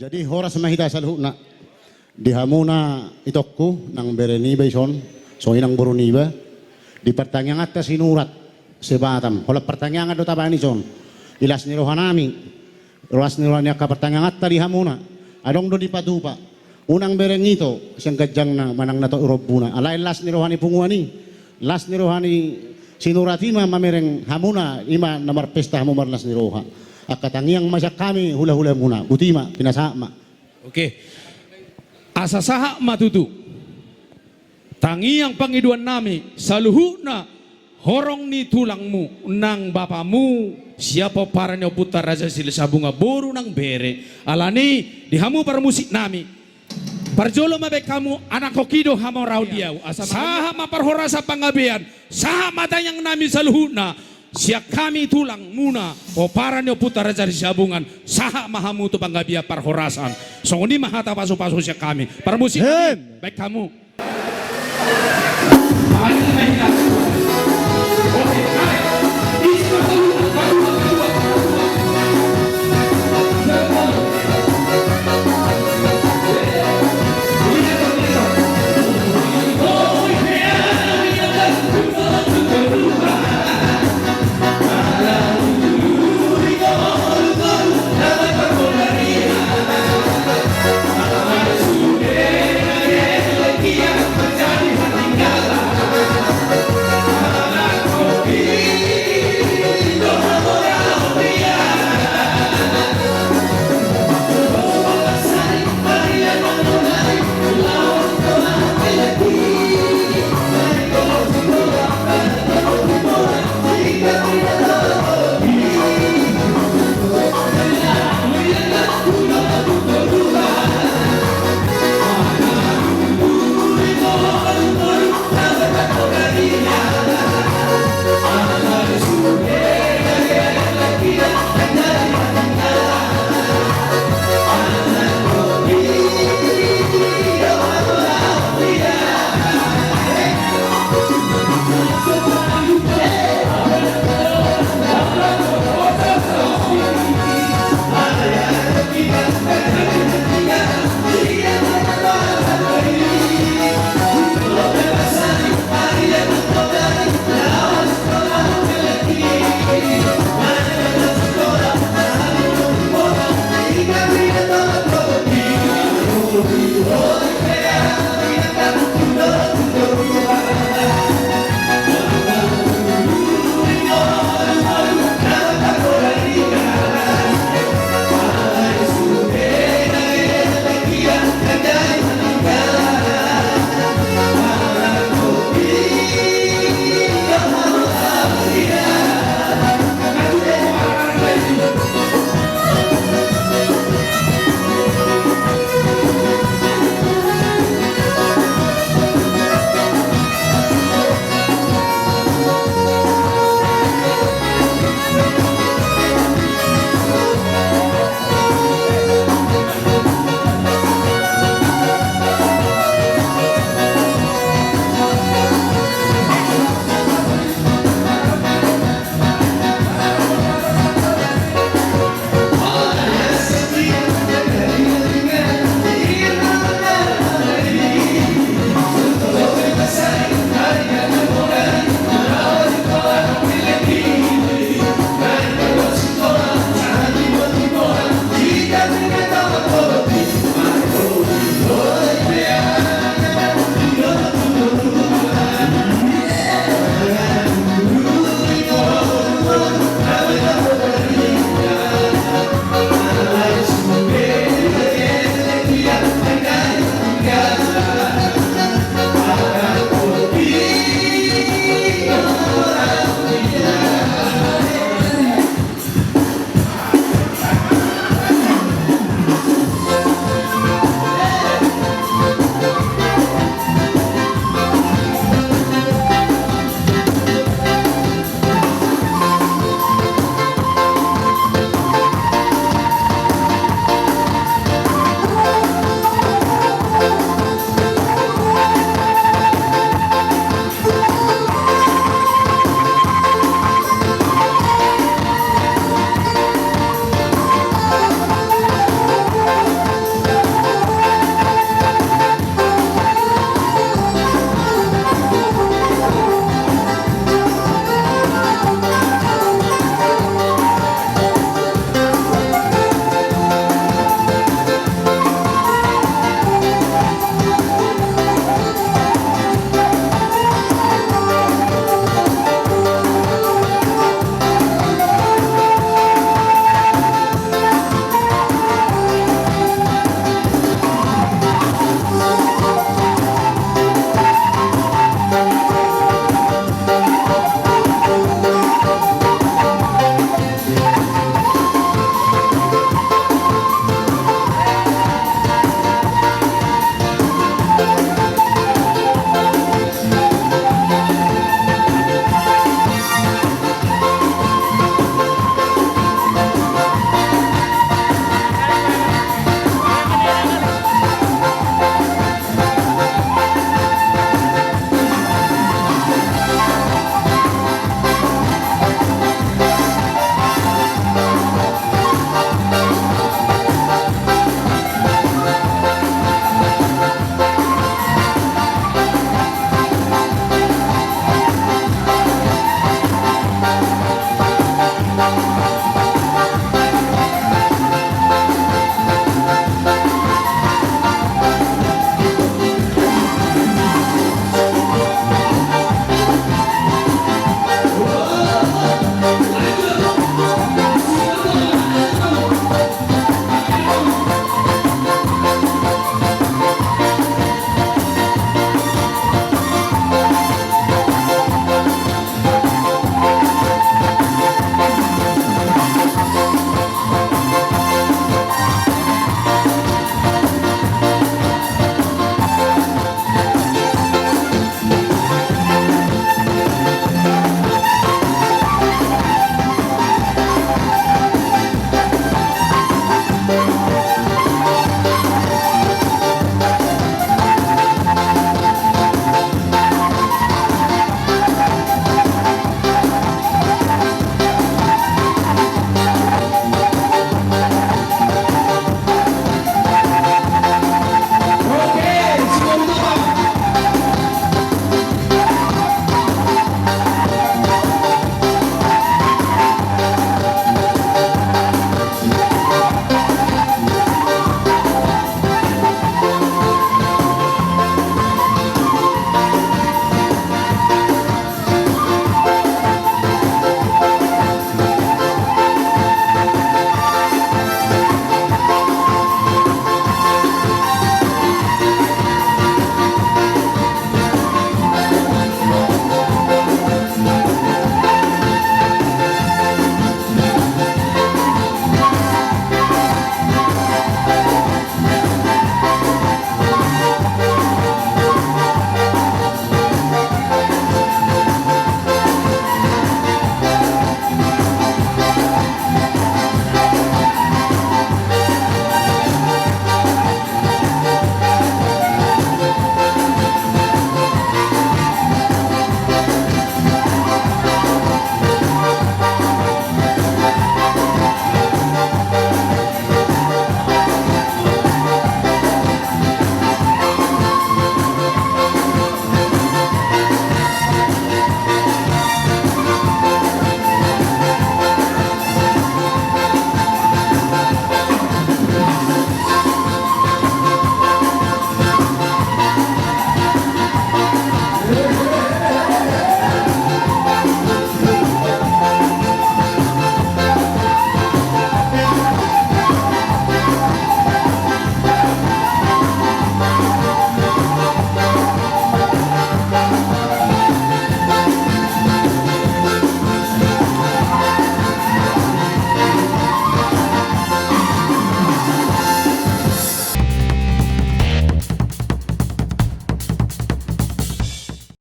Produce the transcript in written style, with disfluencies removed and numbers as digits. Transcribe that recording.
Jadi horas mahita sa na dihamuna itokku nang bereniba ison so inang boroniba di pertanyaan atta sinurat sebatam hola pertanyaan do tabani son ilas ni rohanami ruas ni rohania ka pertanyaan atta dihamuna adong do di padupa unang berengito siyang gajang na manang nato urobuna alay las ni rohani punguani las ni rohani sinuratima mamereng hamuna ima namar pesta hamu marlas ni roha akatangiang masak kami hula-hula muna butima pinasama. Oke. Asasaha matutu. Tangiang pangiduan nami saluhuna horong ni tulangmu nang bapamu siapa paranya putar raja sila sabunga boru nang bere alani dihamu permusik nami parjolo mabe kamu anak kokido hama raudiau saha maparhorasa pangabean saha matanyang nami saluhuna siak kami tulang muna oparan yo putar raja sabungan saha mahamu tu panggabia parhorasan songoni mahata pasu-pasu siak kami permusik baik kamu